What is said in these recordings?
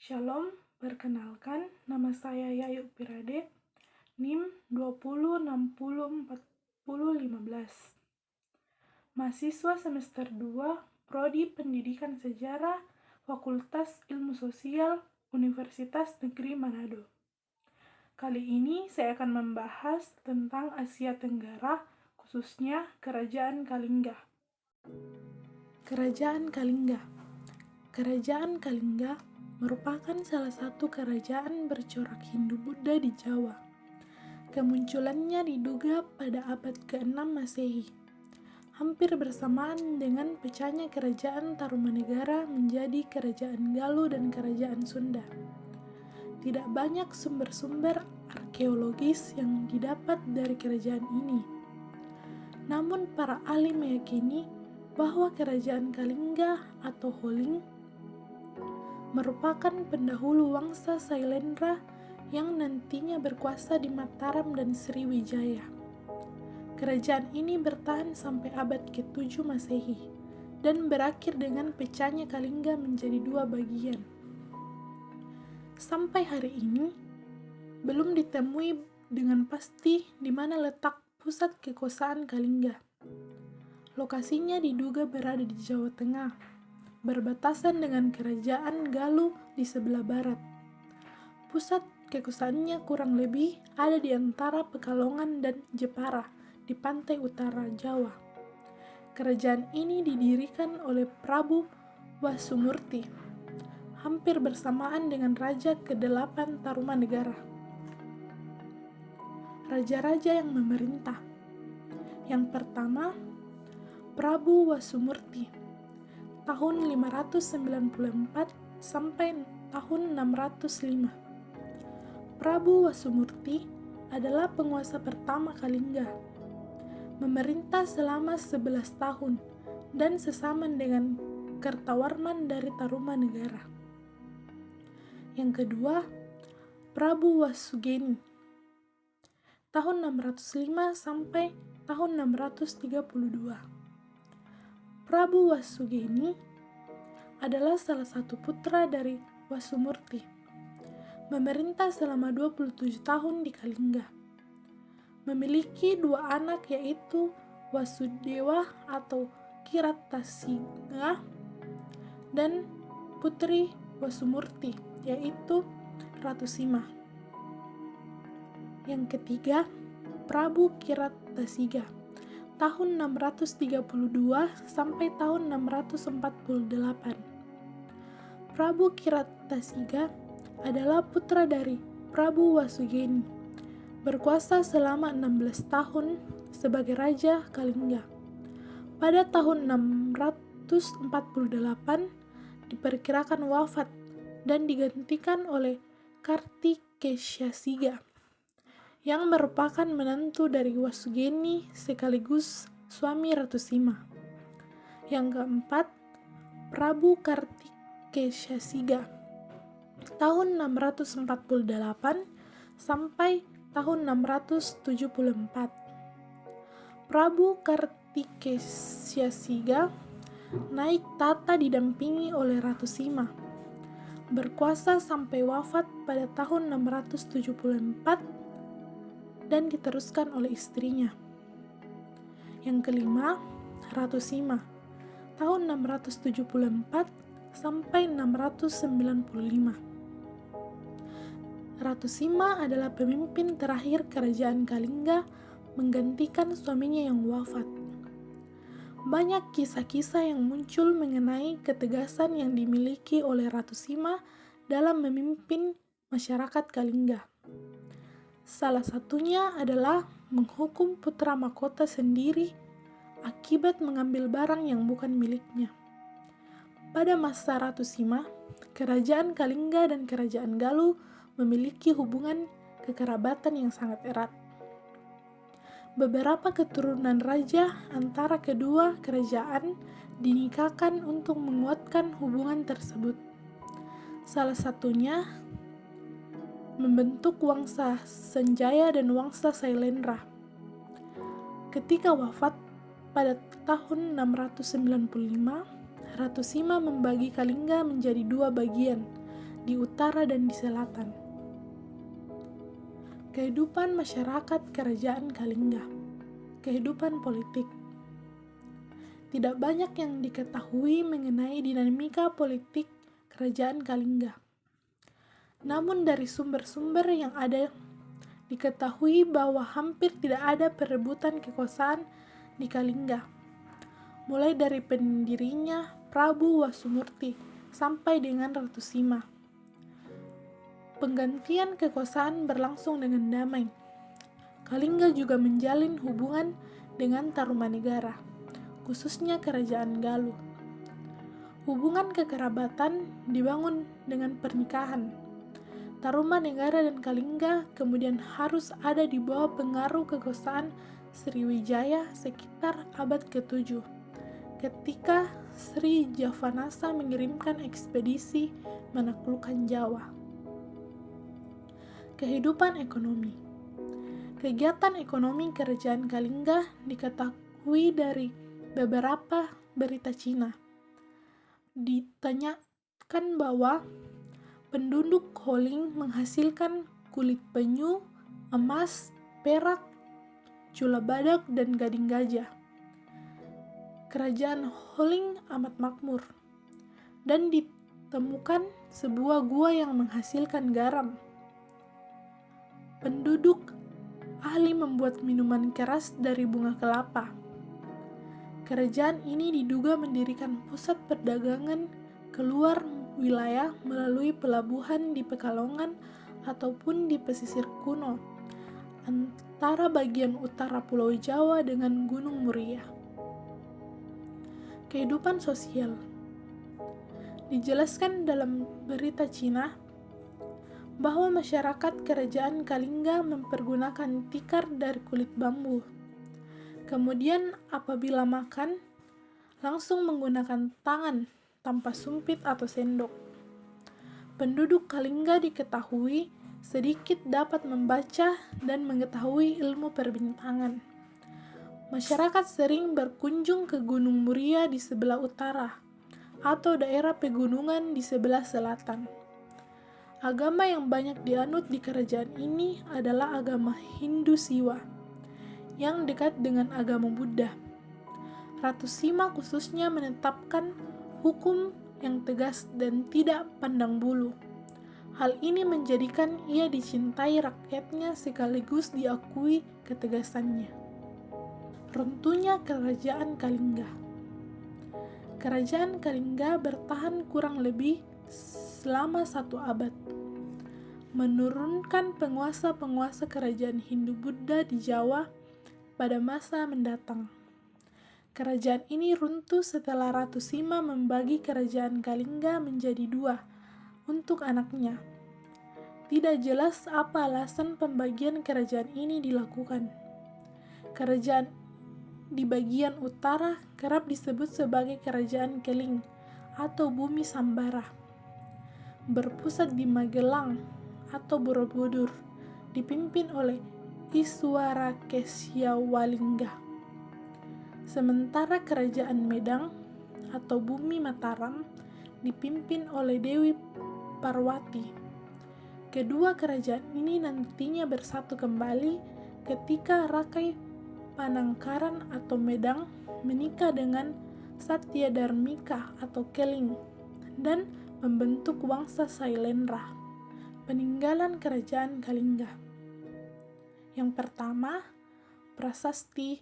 Shalom, perkenalkan, nama saya Yayu Pirade, NIM 20604015. Mahasiswa semester 2, Prodi Pendidikan Sejarah, Fakultas Ilmu Sosial, Universitas Negeri Manado. Kali ini saya akan membahas tentang Asia Tenggara, khususnya Kerajaan Kalingga. Kerajaan Kalingga. Kerajaan Kalingga merupakan salah satu kerajaan bercorak Hindu-Buddha di Jawa. Kemunculannya diduga pada abad ke-6 Masehi, hampir bersamaan dengan pecahnya kerajaan Tarumanegara menjadi kerajaan Galuh dan kerajaan Sunda. Tidak banyak sumber-sumber arkeologis yang didapat dari kerajaan ini. Namun para ahli meyakini bahwa kerajaan Kalingga atau Holling merupakan pendahulu Wangsa Sailendra yang nantinya berkuasa di Mataram dan Sriwijaya. Kerajaan ini bertahan sampai abad ke-7 Masehi dan berakhir dengan pecahnya Kalingga menjadi dua bagian. Sampai hari ini, belum ditemui dengan pasti di mana letak pusat kekuasaan Kalingga. Lokasinya diduga berada di Jawa Tengah, berbatasan dengan kerajaan Galuh di sebelah barat. Pusat kekuasaannya kurang lebih ada di antara Pekalongan dan Jepara di pantai utara Jawa. Kerajaan ini didirikan oleh Prabu Wasumurti, hampir bersamaan dengan Raja ke-8 Tarumanegara. Raja-raja yang memerintah. Yang pertama, Prabu Wasumurti tahun 594 sampai tahun 605. Prabu Wasumurti adalah penguasa pertama Kalingga. Memerintah selama 11 tahun dan sesaman dengan Kertawarman dari Tarumanegara. Yang kedua, Prabu Wasugeni tahun 605 sampai tahun 632. Prabu Wasugeni adalah salah satu putra dari Wasumurti. Memerintah selama 27 tahun di Kalingga. Memiliki dua anak yaitu Wasudewa atau Kiratasinghe dan putri Wasumurti yaitu Ratu Sima. Yang ketiga, Prabu Kiratasinghe tahun 632 sampai tahun 648. Prabu Kiratasinghe adalah putra dari Prabu Wasugeni, berkuasa selama 16 tahun sebagai Raja Kalingga. Pada tahun 648 diperkirakan wafat dan digantikan oleh Kartikesyasinghe yang merupakan menantu dari Wasugeni sekaligus suami Ratu Sima. Yang keempat, Prabu Kartikesyasinghe tahun 648 sampai tahun 674. Prabu Kartikesyasinghe naik tahta didampingi oleh Ratu Sima, berkuasa sampai wafat pada tahun 674 dan diteruskan oleh istrinya. Yang kelima, Ratu Sima tahun 674 sampai 695. Ratu Sima adalah pemimpin terakhir kerajaan Kalingga menggantikan suaminya yang wafat. Banyak kisah-kisah yang muncul mengenai ketegasan yang dimiliki oleh Ratu Sima dalam memimpin masyarakat Kalingga. Salah satunya adalah menghukum putra mahkota sendiri akibat mengambil barang yang bukan miliknya. Pada masa Ratu Sima, kerajaan Kalingga dan kerajaan Galuh memiliki hubungan kekerabatan yang sangat erat. Beberapa keturunan raja antara kedua kerajaan dinikahkan untuk menguatkan hubungan tersebut. Salah satunya membentuk Wangsa Sanjaya dan Wangsa Sailendra. Ketika wafat pada tahun 695, Ratu Sima membagi Kalingga menjadi dua bagian, di utara dan di selatan. Kehidupan masyarakat Kerajaan Kalingga. Kehidupan politik. Tidak banyak yang diketahui mengenai dinamika politik Kerajaan Kalingga. Namun dari sumber-sumber yang ada diketahui bahwa hampir tidak ada perebutan kekuasaan di Kalingga, mulai dari pendirinya Prabu Wasumurti sampai dengan Ratu Sima. Penggantian kekuasaan berlangsung dengan damai. Kalingga juga menjalin hubungan dengan Tarumanegara, khususnya Kerajaan Galuh. Hubungan kekerabatan dibangun dengan pernikahan. Tarumanegara dan Kalingga kemudian harus ada di bawah pengaruh kekuasaan Sriwijaya sekitar abad ke-7, ketika Sri Javanasa mengirimkan ekspedisi menaklukkan Jawa. Kehidupan ekonomi. Kegiatan ekonomi Kerajaan Kalingga diketahui dari beberapa berita Cina. Ditanyakan bahwa penduduk Holing menghasilkan kulit penyu, emas, perak, cula badak, dan gading gajah. Kerajaan Holing amat makmur, dan ditemukan sebuah gua yang menghasilkan garam. Penduduk ahli membuat minuman keras dari bunga kelapa. Kerajaan ini diduga mendirikan pusat perdagangan keluar wilayah melalui pelabuhan di Pekalongan ataupun di pesisir kuno antara bagian utara Pulau Jawa dengan Gunung Muria. Kehidupan sosial. Dijelaskan dalam berita Cina bahwa masyarakat Kerajaan Kalingga mempergunakan tikar dari kulit bambu. Kemudian apabila makan, langsung menggunakan tangan tanpa sumpit atau sendok. Penduduk Kalingga diketahui sedikit dapat membaca dan mengetahui ilmu perbintangan. Masyarakat sering berkunjung ke Gunung Muria di sebelah utara atau daerah pegunungan di sebelah selatan. Agama yang banyak dianut di kerajaan ini adalah agama Hindu Siwa, yang dekat dengan agama Buddha. Ratu Sima khususnya menetapkan hukum yang tegas dan tidak pandang bulu. Hal ini menjadikan ia dicintai rakyatnya sekaligus diakui ketegasannya. Runtuhnya Kerajaan Kalingga. Kerajaan Kalingga bertahan kurang lebih selama 1 abad, menurunkan penguasa-penguasa kerajaan Hindu-Buddha di Jawa pada masa mendatang. Kerajaan ini runtuh setelah Ratu Sima membagi Kerajaan Kalingga menjadi 2 untuk anaknya. Tidak jelas apa alasan pembagian kerajaan ini dilakukan. Kerajaan di bagian utara kerap disebut sebagai Kerajaan Keling atau Bumi Sambara, berpusat di Magelang atau Borobudur, dipimpin oleh Iswara Kesyawalingga. Sementara Kerajaan Medang atau Bumi Mataram dipimpin oleh Dewi Parwati. Kedua kerajaan ini nantinya bersatu kembali ketika Rakai Panangkaran atau Medang menikah dengan Satya Darmika atau Keling dan membentuk Wangsa Sailendra. Peninggalan Kerajaan Kalingga. Yang pertama, Prasasti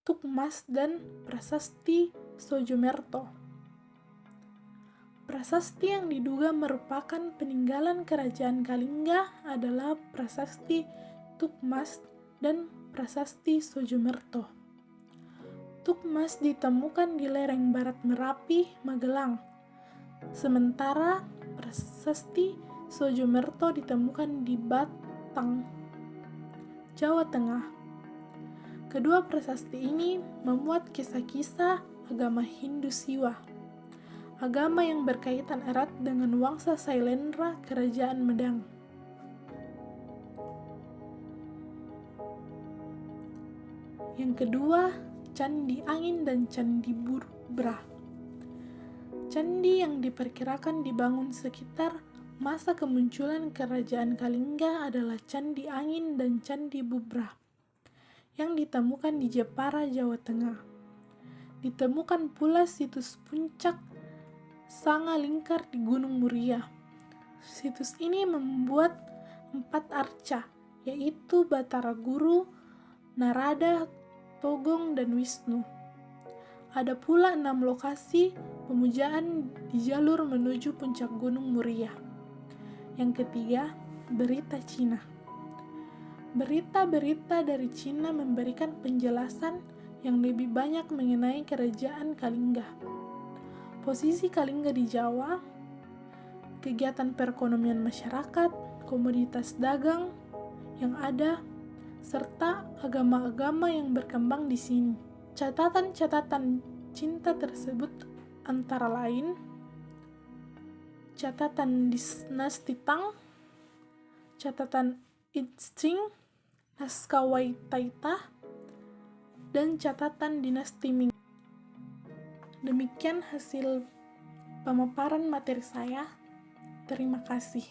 Tukmas dan Prasasti Sojomerto. Prasasti yang diduga merupakan peninggalan Kerajaan Kalingga adalah Prasasti Tukmas dan Prasasti Sojomerto. Tukmas ditemukan di lereng barat Merapi, Magelang, sementara Prasasti Sojomerto ditemukan di Batang, Jawa Tengah. Kedua prasasti ini memuat kisah-kisah agama Hindu Siwa, agama yang berkaitan erat dengan Wangsa Sailendra Kerajaan Medang. Yang kedua, Candi Angin dan Candi Bubra. Candi yang diperkirakan dibangun sekitar masa kemunculan Kerajaan Kalingga adalah Candi Angin dan Candi Bubra yang ditemukan di Jepara, Jawa Tengah. Ditemukan pula situs puncak Sanga Lingkar di Gunung Muria. Situs ini membuat 4 arca, yaitu Batara Guru, Narada, Togong, dan Wisnu. Ada pula 6 lokasi pemujaan di jalur menuju puncak Gunung Muria. Yang ketiga, berita Cina. Berita-berita dari Cina memberikan penjelasan yang lebih banyak mengenai Kerajaan Kalingga. Posisi Kalingga di Jawa, kegiatan perekonomian masyarakat, komoditas dagang yang ada, serta agama-agama yang berkembang di sini. Catatan-catatan cinta tersebut antara lain catatan dinasti Tang, catatan Insting, naskah Waitaita, dan catatan dinasti Ming. Demikian hasil pemaparan materi saya. Terima kasih.